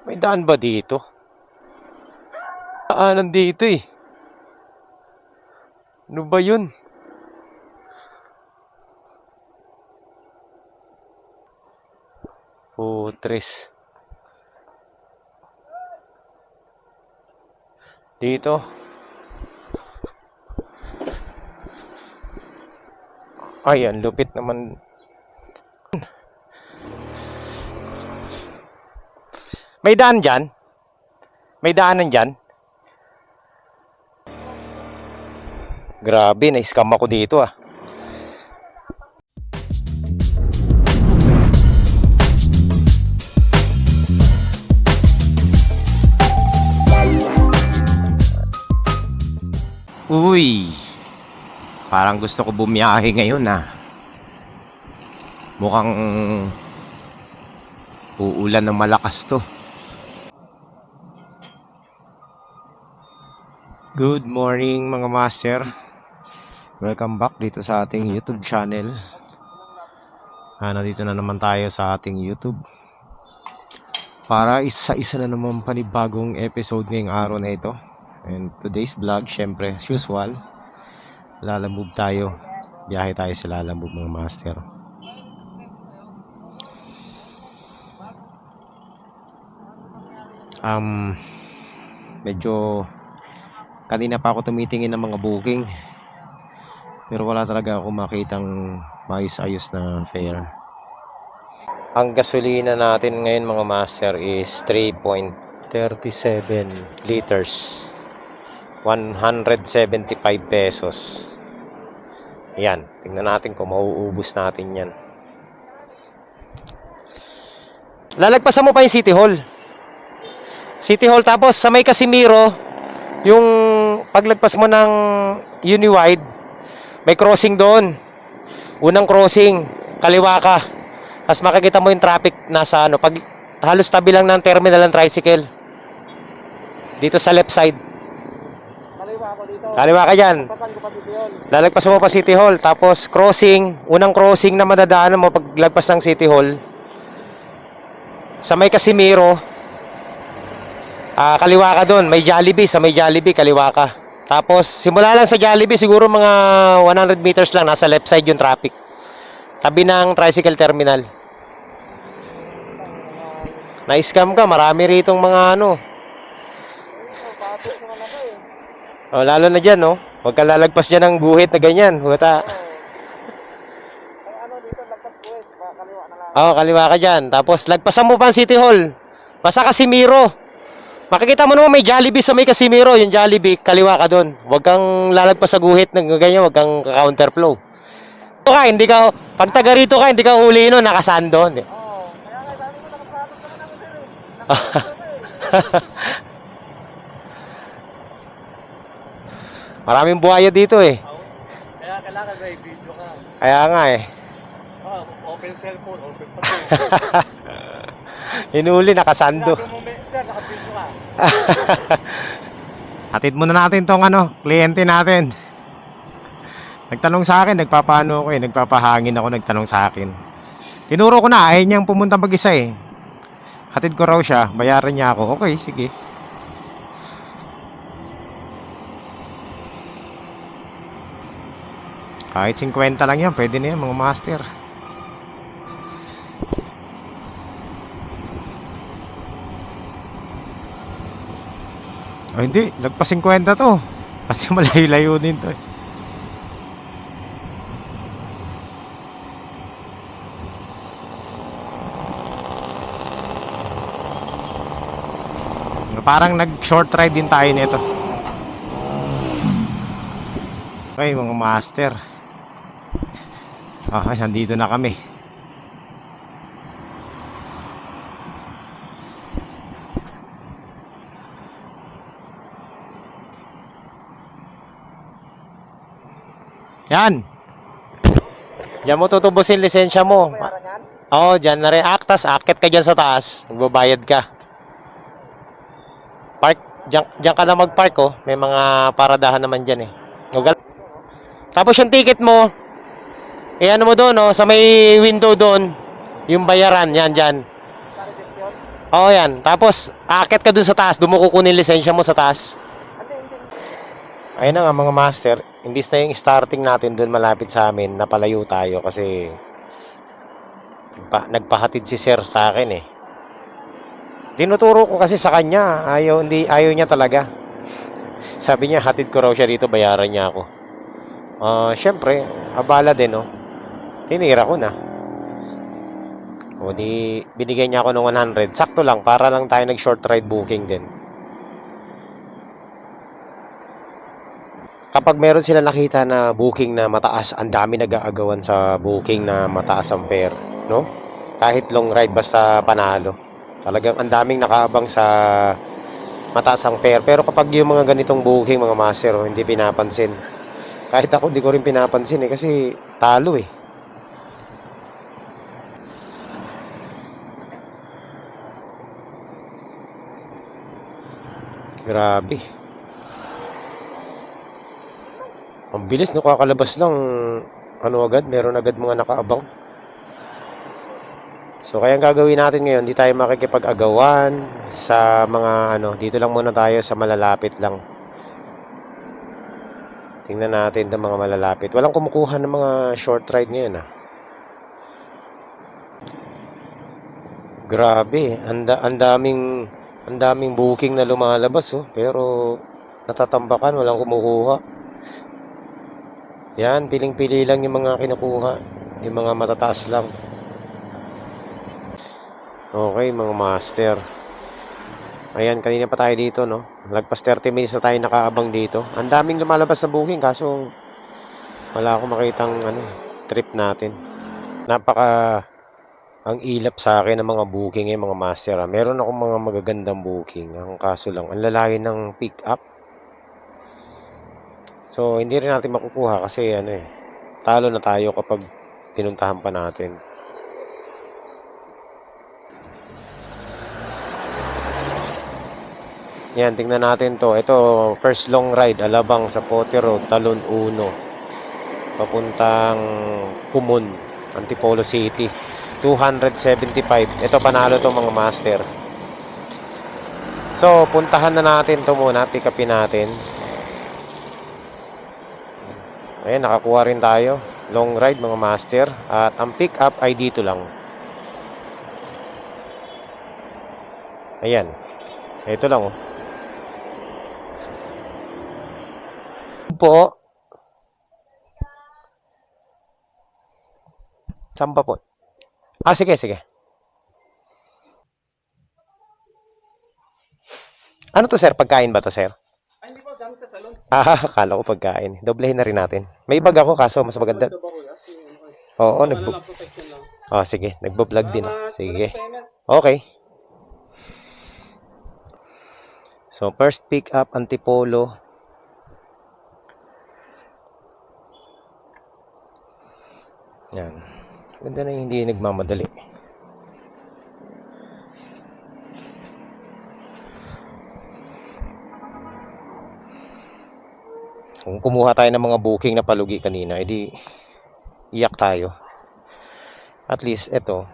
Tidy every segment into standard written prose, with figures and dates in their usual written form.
May daan ba dito? Daanan dito eh. Ano ba yun? Putres. Dito. Ay, ang lupit naman. May daan dyan? May daanan dyan? Grabe, na-scam ako dito ah. Uy, parang gusto ko bumiyahe ngayon ah. Mukhang uulan ng malakas to. Good morning mga master. Welcome back dito sa ating YouTube channel. Nandito na naman tayo sa ating YouTube para isa-isa na naman panibagong episode ngayong araw na ito. And today's vlog, syempre, as usual, Lalamove tayo. Biyahe tayo sa Lalamove mga master. Medyo kanina pa ako tumitingin ng mga booking, pero wala talaga ako makitang maayos-ayos na fare. Ang gasolina natin ngayon mga master is 3.37 liters. 175 pesos. Yan, tingnan natin kung mauubos natin yan. Lalagpasan mo pa yung City Hall. City Hall, tapos sa may Casimiro, yung paglagpas mo ng Uniwide, may crossing doon. Unang crossing, kaliwa ka. Tapos makikita mo yung traffic nasa ano, pag halos tabi lang ng terminal ng tricycle. Dito sa left side. Kaliwa ka dyan. Lalagpasan mo pa City Hall. Tapos crossing, unang crossing na madadaanan mo paglagpas ng City Hall, sa may Casimiro, kaliwa ka doon. May Jollibee. Sa may Jollibee, kaliwa ka. Tapos simula lang sa Jollibee, siguro mga 100 meters lang, nasa left side yung traffic, tabi ng tricycle terminal. Na-scam ka. Marami ritong mga ano. Oh, lalo na dyan, no? Huwag ka lalagpas dyan ng guhit na ganyan. Huwata. Oh, kaliwa ka dyan. Tapos, lagpasan mo pa ang City Hall. Basta Casimiro. Makikita mo naman may Jollibee sa may Casimiro. Yung Jollibee, kaliwa ka doon. Huwag kang lalagpas sa guhit na ganyan. Huwag kang counterflow. Hindi ka, pag taga rito ka, hindi ka huli nun, nakasando. Kaya nga, sabi mo, nakapasok naman ako. Maraming buhaya dito eh. Kaya kailangan may video ka. Kaya nga eh. Open cellphone, open pa. Hinuli, nakasando. Sinabi mo, sir, naka-video ka. Atid muna natin tong kliyente natin. Nagtanong sa akin, nagpapaano ako eh, nagpapahangin ako, nagtanong sa akin. Tinuro ko na, ayaw niyang pumunta mag-isa eh. Hatid ko raw siya, bayaran niya ako. Okay, sige. Kahit 50 lang yan, pwede na yan mga master. Oh, hindi, lagpas 50 to. Kasi malayo-layo din to eh. Parang nag-short ride din tayo nito. Okay mga master. Nandito na kami. Yan. Diyan mo tutubusin lisensya mo. Oo, dyan na rin. Aktas, akit ka dyan sa taas. Magbabayad ka. Park. Diyan ka na mag-park oh. May mga paradahan naman dyan eh. Tapos yung ticket mo, ano mo doon, oh, sa may window doon, yung bayaran, yan dyan. Oo, yan. Tapos, aakyat ka dun sa taas. Doon mo kukunin lisensya mo sa taas. Ayun na nga mga master. Imbis na yung starting natin doon malapit sa amin, napalayo tayo kasi nagpahatid si sir sa akin eh. Tinuturo ko kasi sa kanya. Ayaw niya talaga. Sabi niya, hatid ko raw siya dito, bayaran niya ako. Syempre, abala din, no? Tinira ko na. O di, binigay niya ako ng 100. Sakto lang, para lang tayo nag-short ride booking din. Kapag meron sila nakita na booking na mataas, ang dami nag-aagawan sa booking na mataas ang fare, no? Kahit long ride, basta panalo. Talagang ang daming nakaabang sa mataas ang fare. Pero kapag yung mga ganitong booking, mga master, hindi pinapansin. Kahit ako, hindi ko rin pinapansin eh, kasi talo eh. Grabe. Ang bilis, no? Kakalabas lang, meron agad mga nakaabang. So, kaya ang gagawin natin ngayon, di tayo makikipag-agawan sa mga dito lang muna tayo sa malalapit lang. Tingnan natin ng mga malalapit. Walang kumukuha ng mga short ride ngayon, ah. Grabe, ang daming booking na lumalabas, oh. Pero natatambakan, walang kumukuha. Yan, piling-pili lang yung mga kinukuha. Yung mga matataas lang. Okay, mga master. Ayan, kanina pa tayo dito, no? Lagpas 30 minutes na tayo nakaabang dito. Ang daming lumalabas na booking, kaso wala akong makitang trip natin. Ang ilap sa akin ng mga booking mga master. Meron akong mga magagandang booking. Ang kaso lang, ang lalayo ng pick up. So, hindi rin natin makukuha kasi talo na tayo kapag pinuntahan pa natin. Yan, tingnan natin to. Ito, first long ride, Alabang sa Pote Road, Talon 1. Papuntang Kumon, Antipolo City. 275. Ito, panalo to mga master. So, puntahan na natin to muna. Pick upin natin. Ayan, nakakuha rin tayo. Long ride mga master. At ang pick up ay dito lang. Ayan. Ito lang, oh. Po. Saan pa po? Sige, sige. Ano to, sir? Pagkain ba to, sir? Ay, hindi po, gamit sa salon. Akala ko pagkain. Doblehin na rin natin. May bag ako, kaso mas maganda. Oo, Protection lang. sige. Nagbo-vlog din. Sige. Payment. Okay. So, first pick up, Antipolo. Yan. Ganda na yung hindi nagmamadali. Kung kumuha tayo ng mga booking na palugi kanina, edi iyak tayo. At least, ito,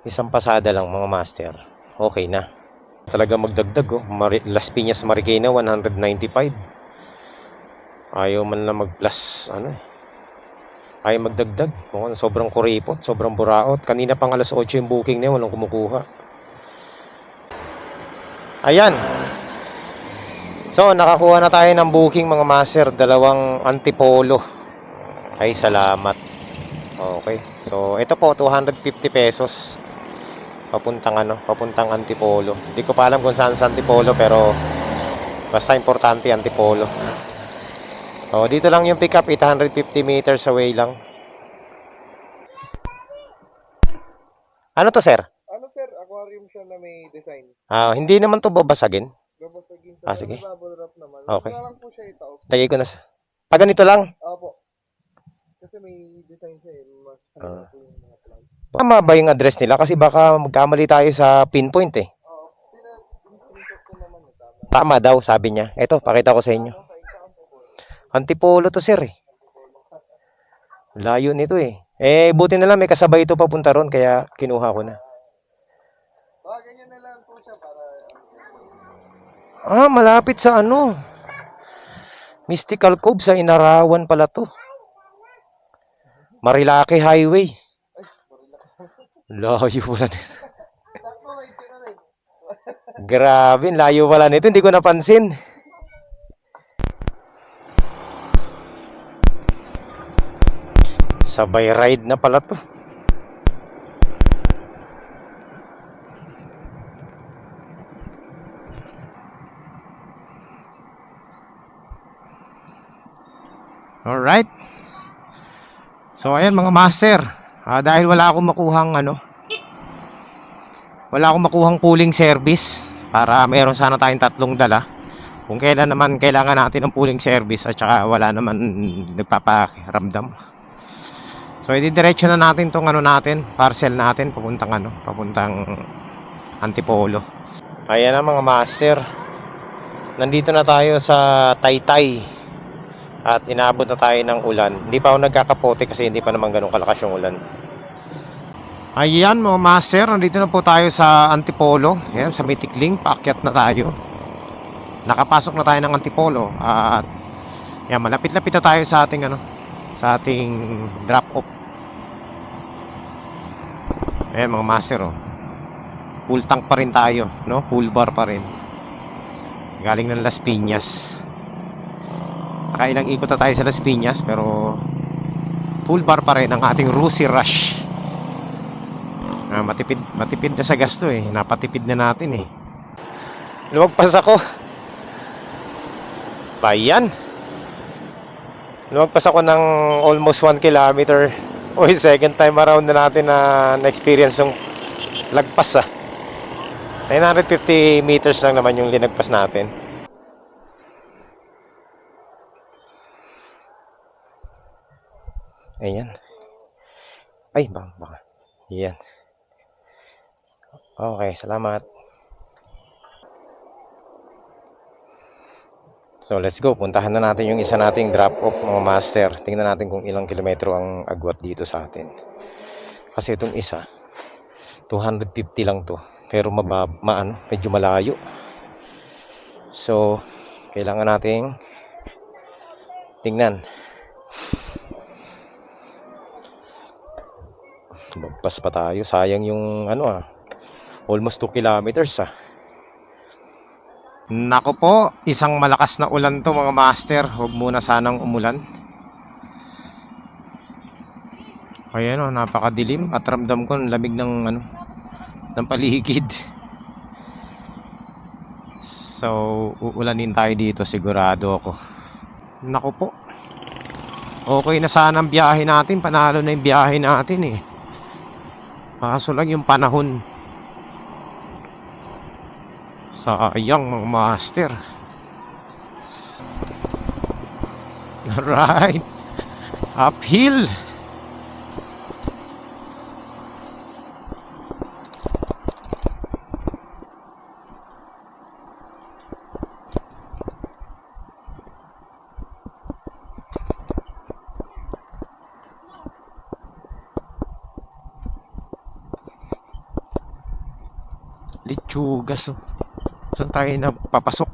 isang pasada lang mga master. Okay na. Talaga magdagdag, oh. Las Piñas Marikina, 195. Ayaw man lang mag-plus, ayaw magdagdag. Sobrang kuripot, sobrang buraot. Kanina pang alas 8 yung booking niya, walang kumukuha. Ayan. So, nakakuha na tayo ng booking mga master. 2 Antipolo. Ay, salamat. Okay. So, ito po, 250 pesos. Papuntang Antipolo. Hindi ko pa alam kung saan sa Antipolo, pero basta importante Antipolo. So, dito lang yung pick up, 850 meters away lang. Ano to, sir? Ano sir, aquarium siya na may design. Hindi naman to babasagin. Babasagin sa Sige. bubble wrap naman. Okay. Wala lang po siya itaw. Lagay ko na sa... ganito lang. Opo. Kasi may design siya Mas po yung mga plants. Tama ba yung address nila? Kasi baka magkamali tayo sa pinpoint eh. Oo. Screenshot ko naman. Tama daw, sabi niya. Ito, pakita ko sa inyo. Antipolo to, sir eh. Layo nito eh. Buti na lang may kasabay ito papunta ron, kaya kinuha ko na. Ah, malapit sa ano. Mystical Cove sa Inarawan pala to. Marilaki Highway. Layo pala nito. Sakto, may tira rin. Grabe, layo pala nito. Hindi ko napansin. Sabay ride na pala to. Alright. So ayan mga master. Dahil wala akong makuhang wala akong makuhang pooling service para meron sana tayong tatlong dala. Kung kailan naman kailangan natin ng pooling service at saka wala naman nagpapakiramdam. So ididiretso na natin tong parcel natin papuntang Antipolo. Ayan na mga master. Nandito na tayo sa Taytay. At inaabot na tayo ng ulan. Hindi pa ako nagkakapote kasi hindi pa naman ganun kalakas yung ulan. Ayan mga master, nandito na po tayo sa Antipolo. Ayan, sa Mitikling, paakyat na tayo. Nakapasok na tayo ng Antipolo. At yan, malapit-lapit na tayo sa ating sa ating drop-off. Ayan mga master, oh. Full tank pa rin tayo, no? Full bar pa rin. Galing ng Las Piñas. Nakailang ikot na tayo sa Las Piñas pero full bar pa rin ang ating Rusi Rush. Matipid na sa gasto eh. Napatipid na natin eh. Lumagpas ako. Bayan. Lumagpas ako ng almost 1 kilometer. Uy, second time around na natin na experience yung lagpas 950 meters lang naman yung linagpas natin. Ayan. Ay, baka. Ayan. Okay, salamat. So, let's go. Puntahan na natin yung isa nating drop-off mga master. Tingnan natin kung ilang kilometro ang agwat dito sa atin. Kasi itong isa, 250 lang to. Pero medyo malayo. So, kailangan nating tingnan. Magpas pa tayo. Sayang yung almost 2 kilometers Nako po, isang malakas na ulan to mga master. Huwag muna sanang umulan. Ayan napakadilim at ramdam ko ang lamig ng paligid. So, uulanin tayo dito sigurado ako. Nako po. Okay na sana ang biyahe natin. Panalo na yung biyahe natin eh. Kaso lang yung panahon. Sayang mga master. Alright. Uphill. Litsugas. Saan tayo na papasok?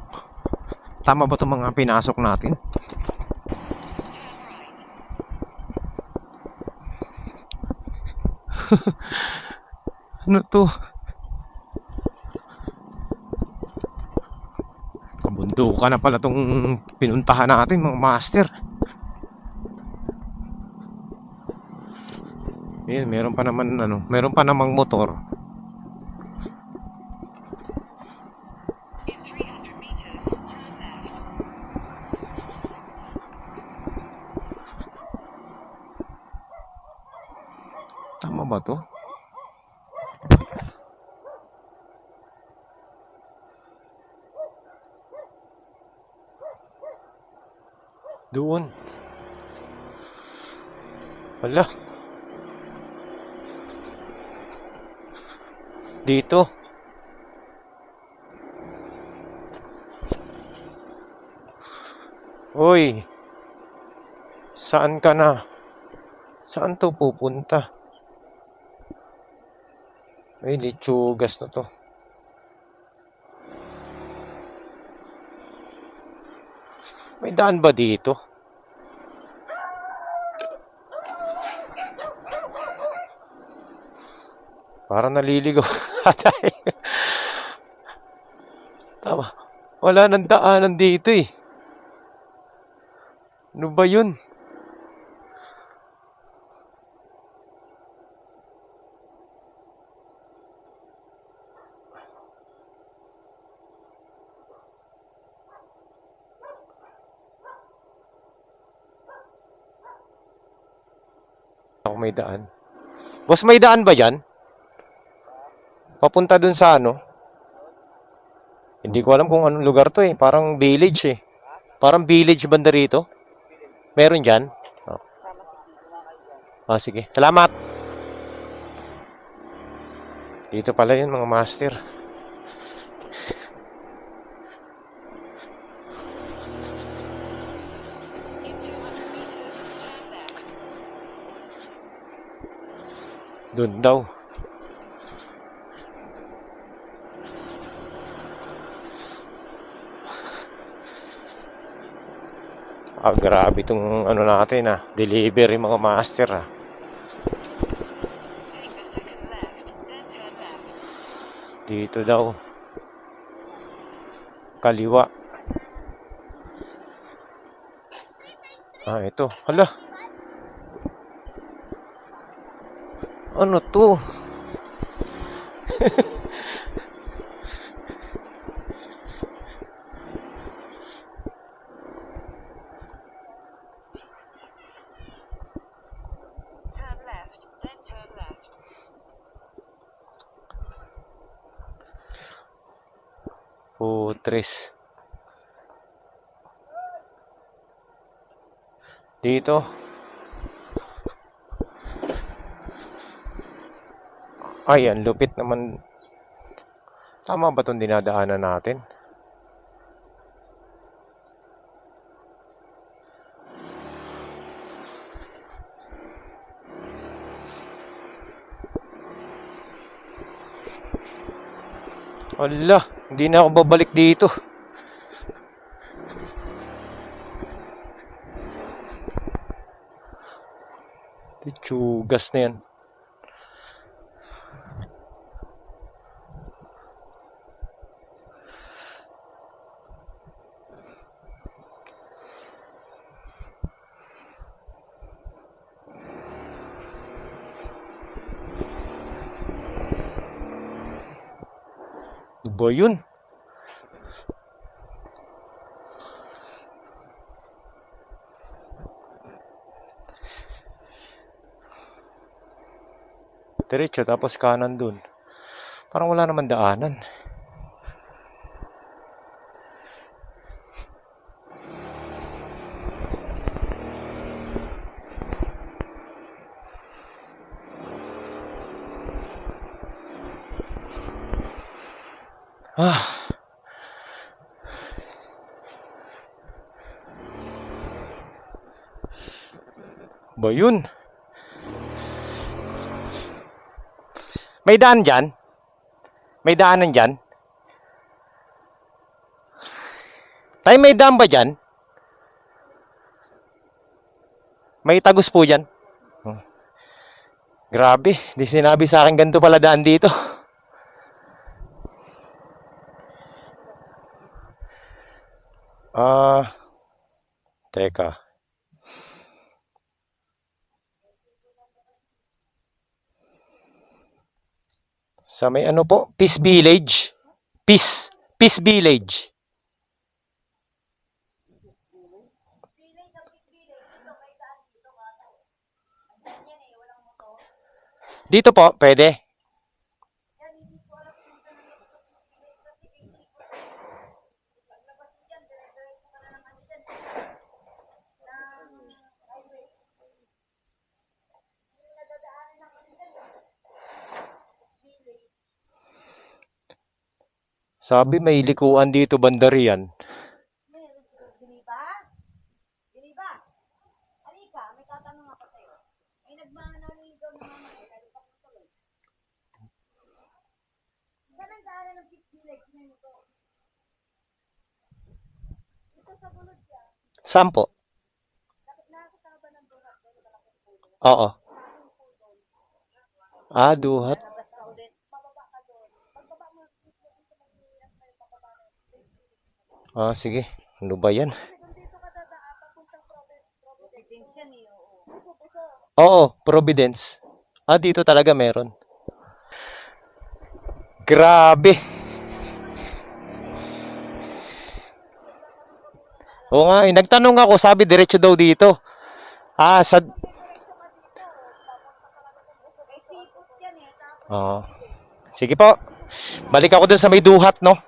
Tama ba itong mga pinasok natin? Ano to? Kabundukan na pala itong pinuntahan natin mga master. Ayan, meron pa namang motor. Tama ba to? Doon. Wala. Dito. Hoy. Saan ka na? Saan to pupunta? Ay, litsugas na to. May daan ba dito? Parang naliligaw tayo. Tama. Wala nang daanan dito eh. Ano ba yun? Ako may daan. Boss, may daan ba yan? Papunta dun sa ano? Hindi ko alam kung anong lugar to eh. Parang village eh. Parang village banda rito. Meron dyan? Oh. Sige. Salamat. Dito pala yun mga master. Doon daw. Grabe itong ano natin delivery mga master Dito daw. Kaliwa. Ito. Hala. Ano to? Turn left, then turn left. Putres. Dito. Ay, ang lupit naman. Tama ba itong dinadaanan natin? Ala, hindi na ako babalik dito. Tsugas na yan. Ano ba yun? Diretso tapos kanan dun. Parang wala naman daanan. Ba yun? May daan dyan? May daanan dyan? Tay, may daan ba dyan? May tagos po dyan? Grabe, di sinabi sa akin ganito pala daan dito. Teka. Sa may ano po? Peace Village. Peace Village. Dito po, pwede. Sabi may likuan dito banda riyan. Diniba? Diniba? Halika, may tatanong ako sa'yo. May nagmanaligaw na mama eh, lalo pa tuloy. Saan ang daanan ng Peace Village na ito? Ito sa bulod siya. Saan po? Oo. Ah, duhat. Ah, sige. Ano ba yan? Oo, Providence. Ah, dito talaga meron. Grabe. Oo nga, nagtanong ako, sabi diretso daw dito. Ah, sa... Oo. Sige po. Balik ako dun sa may duhat, no?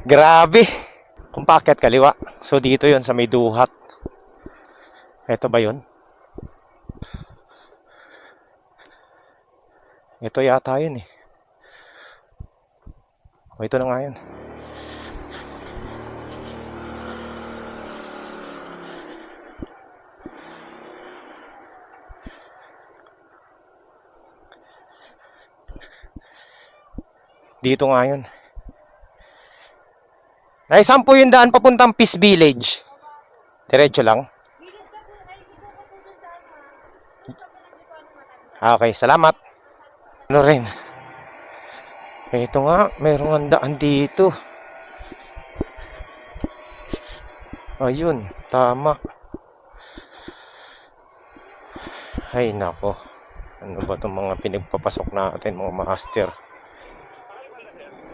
Grabe. Kung paakyat kaliwa. So, dito yon sa may duhat. Ito ba yun? Ito yata yun eh. O, ito na nga yun. Dito nga yun. Ay, saan po yung daan papuntang Peace Village? Diretso lang. Ah, okay, salamat. Ano rin? Ito nga, mayroong daan dito. Ayun, tama. Ay, nako. Ano ba itong mga pinagpapasok natin, mga master?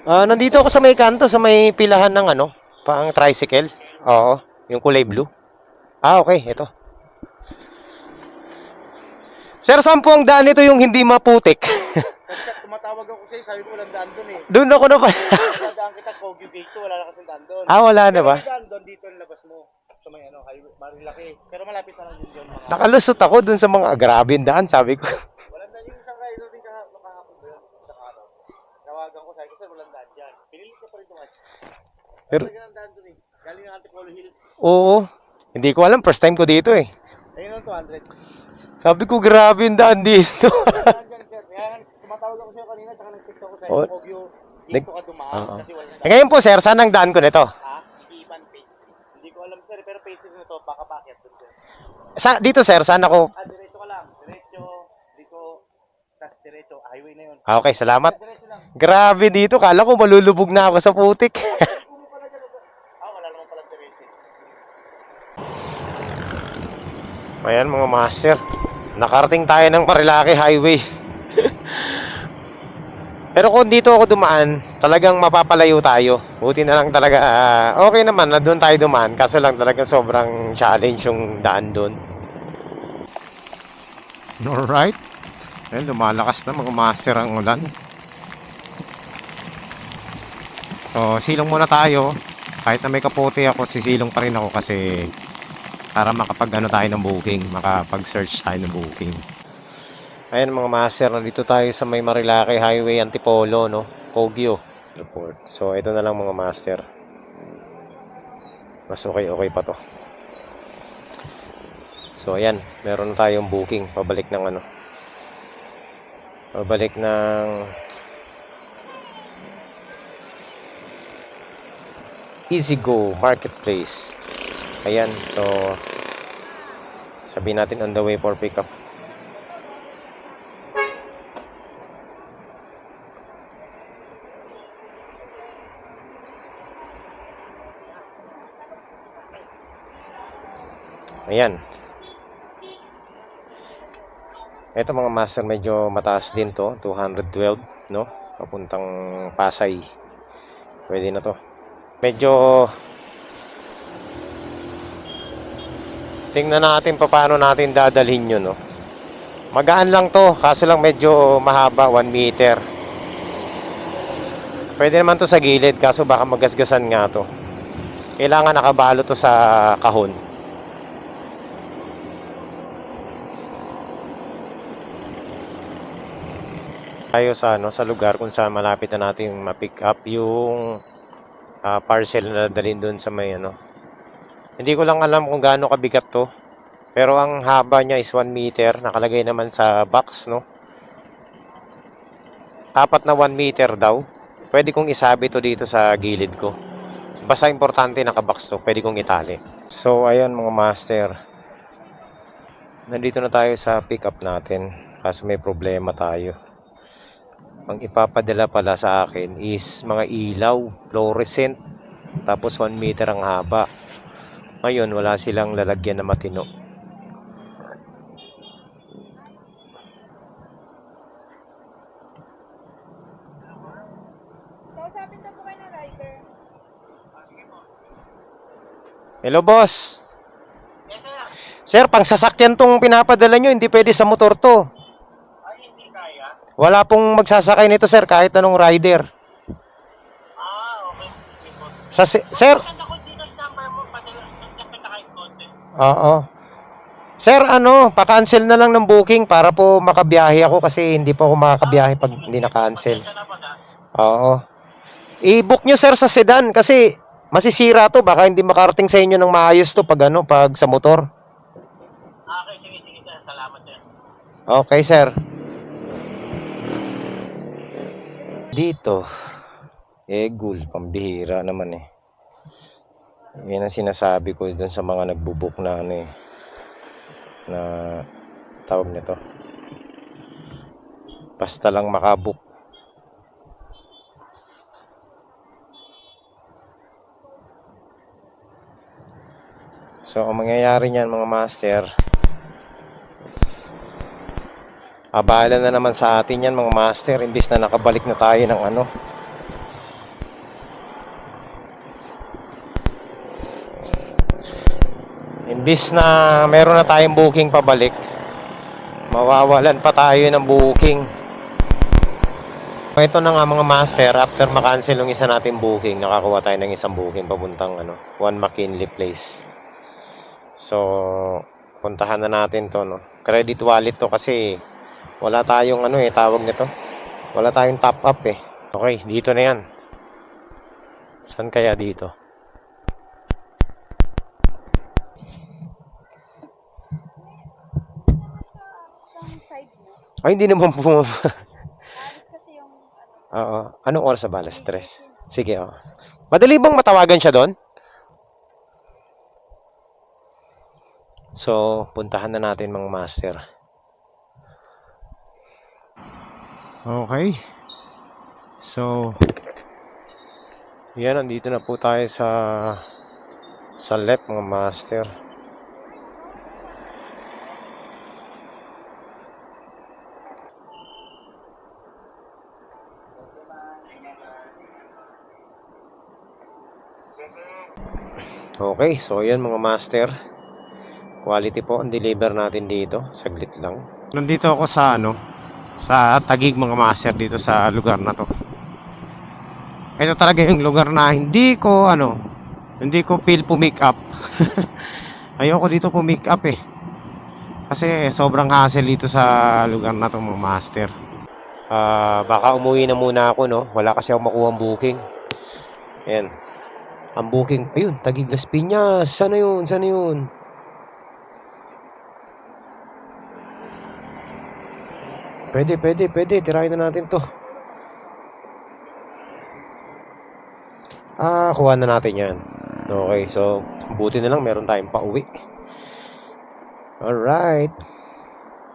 Ah, nandito ako sa may kanto, sa may pilahan ng ano, pang tricycle. Oo, yung kulay blue. Ah, okay, ito. Sir, saan po ang daan nito yung hindi maputik? Tumatawag ako sa'yo, sabi ko walang daan doon eh. Doon ako na pa. Daan kita, Kogyo Gate 2, wala na kasing daan doon. Ah, wala na ba? May daan doon, dito ang labas mo. Sa may ano, highway, Marilaki. Pero malapit na lang din yun. Nakalusot ako dun sa mga grabe yung daan, sabi ko. Walang daan yung isang rider din kahapon doon. Sa araw. Tawagan ko, sabi ko, sir, walang daan dyan. Pinilit ko pa rin tumatch. Pero ang daan doon eh. Galing ng Antipolo Hills. Oo. Hindi ko alam, first time ko dito eh. Ayun ang 200. Sabi ko, grabe yung daan dito. Daan dyan, sir. Kaya tumatawag ako sa'yo kanina, tsaka nag-text ako sa'yo. Oh. Kogyo dito ka dumaan. Oo. Kasi walang Eh, ngayon po, sir, saan ang daan ko nito? Ha? Iiban pastry. Hindi ko alam, sir, pero pastry na to, baka packet doon, sir. Dito, sir, saan ako? Ah, diretso ka lang. Diretso, dito, tas diretso, highway na yun. Ah, okay, salamat. Diretso lang. Grabe dito, kala ko malulubog na ako sa putik. Ah, wala naman pala diretso. Ayan mga master, nakarating tayo ng Marilaki Highway. Pero kung dito ako dumaan, talagang mapapalayo tayo. Buti na lang talaga, okay naman na doon tayo dumaan. Kaso lang talaga sobrang challenge yung daan doon. Alright. Ayan, lumalakas na mga master ang ulan. So, silong muna tayo. Kahit na may kapote ako, sisilong pa rin ako kasi para makapag-ano tayo ng booking, makapag-search tayo ng booking. Ayan mga master, nandito tayo sa may Marilaki Highway, Antipolo, no? Kogyo Report. So, ito na lang mga master. Mas okay pa to. So, ayan, meron na tayong booking. Pabalik ng ano. Pabalik ng EasyGo Marketplace. Ayan, so sabihin natin on the way for pickup. Ayan. Ito mga master, medyo mataas din to, 212, no? Papuntang Pasay. Pwede na to. Medyo tingnan natin paano natin dadalhin yun, no? Magaan lang to, kaso lang medyo mahaba, 1 meter. Pwede naman to sa gilid, kaso baka magasgasan nga to. Kailangan nakabalo to sa kahon. Tayo sa ano, sa lugar kung saan malapit na natin ma-pick up yung parcel na dalhin doon sa may ano. Hindi ko lang alam kung gaano kabigat to. Pero ang haba niya is 1 meter. Nakalagay naman sa box, no? Apat na 1 meter daw. pwede kong isabi to dito sa gilid ko. Basta importante nakabox to, pwede kong itali. So ayan mga master, nandito na tayo sa pick up natin kaso may problema tayo. Ang ipapadala pala sa akin is mga ilaw, fluorescent, tapos 1 meter ang haba. Ngayon wala silang lalagyan na matino. Hello boss. Yes, sir. Sir, pang sasakyan tong pinapadala nyo, hindi pwede sa motor to. Ay, hindi kaya. Wala pong magsasakay nito sir, kahit anong rider. Okay. Sige po. Sir, Saan ako dito sa number mo? Padala, saan kita kahit konti? oo. Sir, pa-cancel na lang ng booking para po makabiyahe ako kasi hindi po ako makakabiyahe pag hindi na-cancel. Pasensya na po, sir. Oo. I-book nyo sir sa sedan kasi masisira to, baka hindi makarating sa inyo ng maayos to pag pag sa motor. Okay, sige, sir. Salamat, sir. Okay, sir. Dito, gul, pambihira naman eh. Yan ang sinasabi ko dun sa mga nagbubook na na tawag nito. Basta lang makabook. So, ang mangyayari niyan mga master, abala na naman sa atin yan mga master, imbis na nakabalik na tayo ng imbis na meron na tayong booking pabalik, mawawalan pa tayo ng booking. Ito na nga mga master, after makancel yung isa nating booking, nakakuha tayo ng isang booking papuntang One McKinley Place. So, puntahan na natin to, credit wallet to kasi wala tayong tawag nito. Wala tayong top up eh. Okay, dito na yan. Saan kaya dito? Ay, hindi naman po. Oo. Anong oras sa balas? 3. Sige, oh. Madali bang matawagan siya doon? So, puntahan na natin mga master. Okay. So, yan, nandito na po tayo sa left mga master. Okay, so yan mga master. Quality po ang deliver natin dito. Saglit lang. Nandito ako sa Taguig mga master dito sa lugar na to. Ito talaga yung lugar na hindi ko feel pumick up. Ayoko dito pumick up eh. Kasi sobrang hassle dito sa lugar na to mga master. Baka umuwi na muna ako Wala kasi ako makuha ang booking. Ayan. Ang booking, ayun, Taguig Las Piñas. Sana yun? Pwede. Tirahin na natin to. Kuha na natin yan. Okay, so, buti na lang meron tayong pauwi. Alright.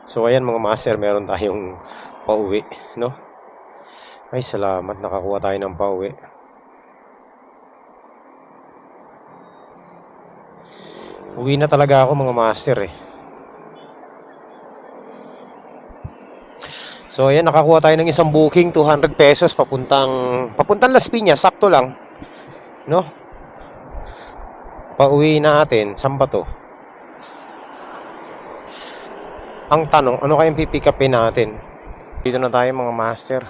So, ayan mga master, meron tayong pauwi, Ay, salamat, nakakuha tayo ng pauwi. Uwi na talaga ako mga master eh. So ayan, nakakuha tayo ng isang booking, 200 pesos papuntang Las Piñas, sakto lang. Pauwi natin, saan ba to? Ang tanong, ano kayang pipick upin natin? Dito na tayo mga master.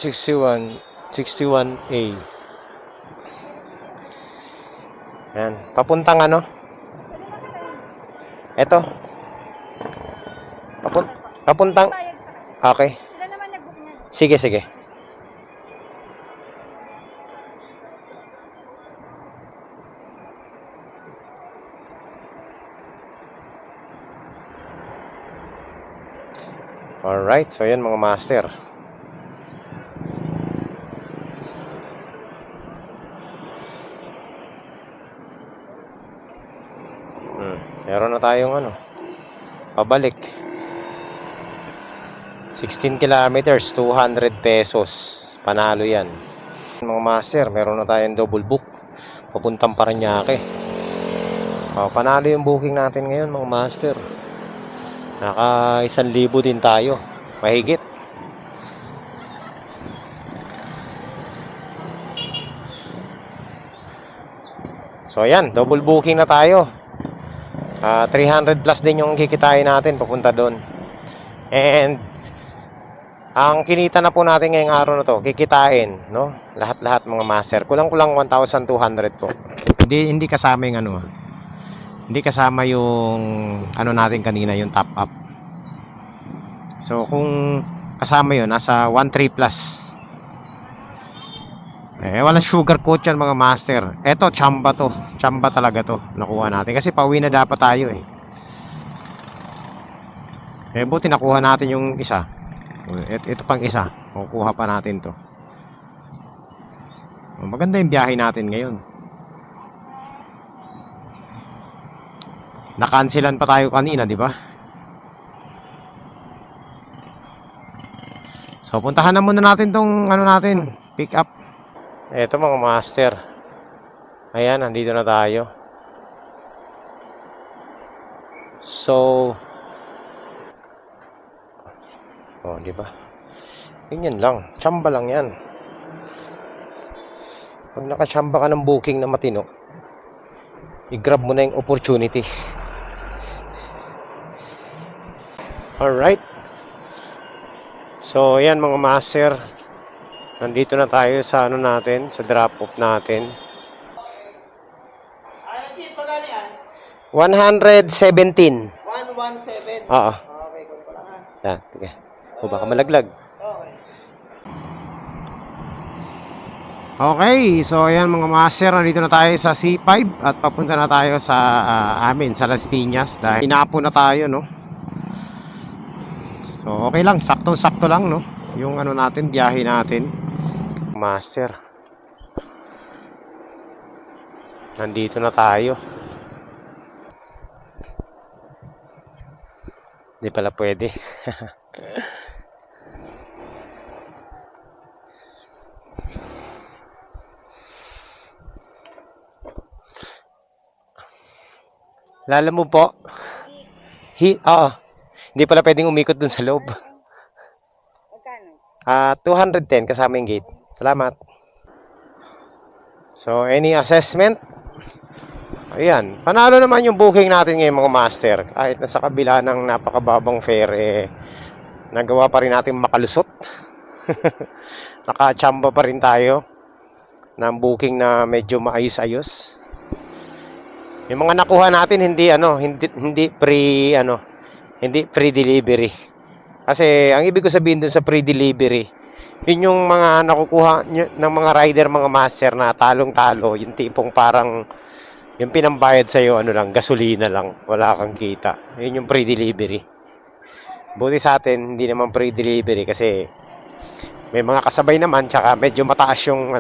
...61A. Yan. Papuntang Eto. Papuntang... Okay. Sila naman nag-book niya. Sige. Alright, so yan mga master. Meron na tayong pabalik. 16 kilometers, 200 pesos. Panalo yan. Mga master, meron na tayong double book. Papuntang Parañaque. Panalo yung booking natin ngayon mga master. Naka 1,000 din tayo. Mahigit. So ayan, double booking na tayo. 300 plus din yung kikitain natin papunta doon. And ang kinita na po natin ngayong araw na to, kikitain, no? Lahat-lahat mga master. Kulang-kulang 1,200 po. Hindi kasama yung hindi kasama yung natin kanina, yung top up. So kung kasama yun, nasa 1,300 plus. Walang sugar coat yan mga master. Eto, chamba to. Chamba talaga to. Nakuha natin. Kasi pauwi na dapat tayo buti nakuha natin yung isa. Ito pang isa. Kukuha pa natin to. Maganda yung biyahe natin ngayon. Nakansilan pa tayo kanina, di ba? So, puntahan na muna natin tong pick up. Eto mga master. Ayan, nandito na tayo. So, di ba? Ganyan lang. Tsamba lang yan. Pag nakatsamba ka ng booking na matino, i-grab mo na yung opportunity. Alright. So, ayan mga master. Nandito na tayo sa natin, sa drop-off natin. Pagkano yan? 117. 117. Oo. Okay, kunin ko lang ha. Yan, sige. O baka malaglag. Okay. Okay, so ayan mga master, nandito na tayo sa C5 at papunta na tayo sa sa Las Piñas dahil hinapo na tayo, no? So okay lang, saktong-sakto lang, no? Yung natin, biyahe natin. Master. Nandito na tayo. Hindi pala pwede. Lala mo po? Hindi pala pwedeng umikot dun sa loob. Magkano? 210 kasama yung gate. Salamat. So, any assessment? Ayan. Panalo naman yung booking natin ngayon mga master. Kahit nasa kabila ng napakababang fare, nagawa pa rin natin makalusot. Nakachamba pa rin tayo ng booking na medyo maayos-ayos. Yung mga nakuha natin hindi free delivery. Kasi ang ibig ko sabihin dun sa free delivery, yun yung mga nakukuha ng mga rider, mga master na talong-talo, yung tipong parang yung pinambayad sa'yo, gasolina lang, wala kang kita. Yun yung free delivery. Buti sa atin, hindi naman free delivery kasi may mga kasabay naman, tsaka medyo mataas yung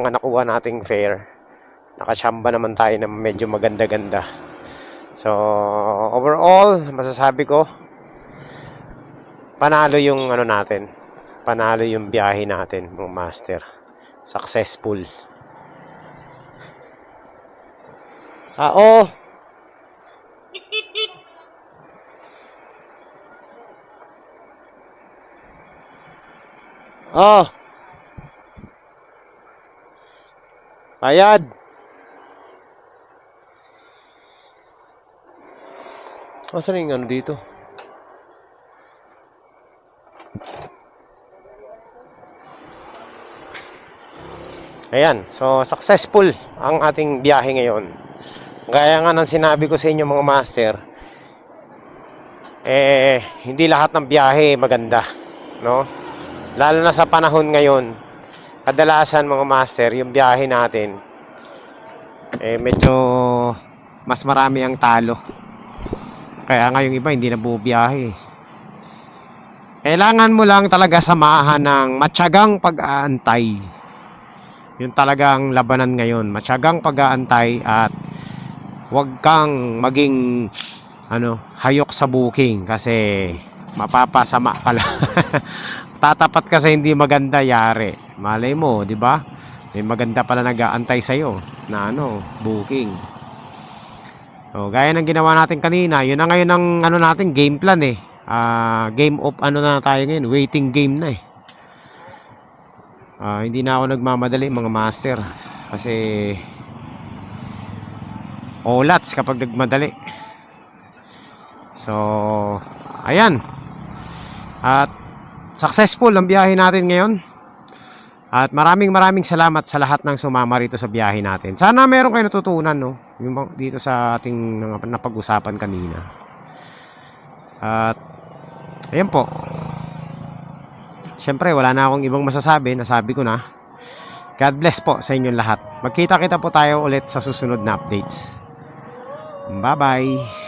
mga nakuha nating fare. Nakachamba naman tayo na medyo maganda-ganda. So, overall, masasabi ko, panalo yung natin. Panalo yung biyahe natin, mga master. Successful. Bayad. Saan yung dito? Ayan, so successful ang ating biyahe ngayon. Gaya nga ng sinabi ko sa inyo mga master, hindi lahat ng biyahe maganda, no? Lalo na sa panahon ngayon, kadalasan mga master, yung biyahe natin, medyo mas marami ang talo. Kaya nga yung iba hindi na bubiyahe. Kailangan mo lang talaga samahan ng matyagang pag-aantay. Yun talagang labanan ngayon. Matyagang pag-aantay at huwag kang maging hayok sa booking kasi mapapasama ka lang. Tatapat ka sa hindi maganda, yari. Malay mo, di ba? May maganda pala nag-aantay sa'yo na booking. So, gaya ng ginawa natin kanina, yun na ngayon ang natin, game plan eh. Game of na tayo ngayon, waiting game na eh. Hindi na ako nagmamadali mga master. Kasi olats kapag nagmadali. So, ayan. At successful ang biyahe natin ngayon. At maraming salamat sa lahat ng sumama rito sa biyahe natin. Sana meron kayo natutunan, no? Yung dito sa ating napag-usapan kanina. At ayan po. Siyempre, wala na akong ibang masasabi. Nasabi ko na. God bless po sa inyong lahat. Magkita-kita po tayo ulit sa susunod na updates. Bye-bye.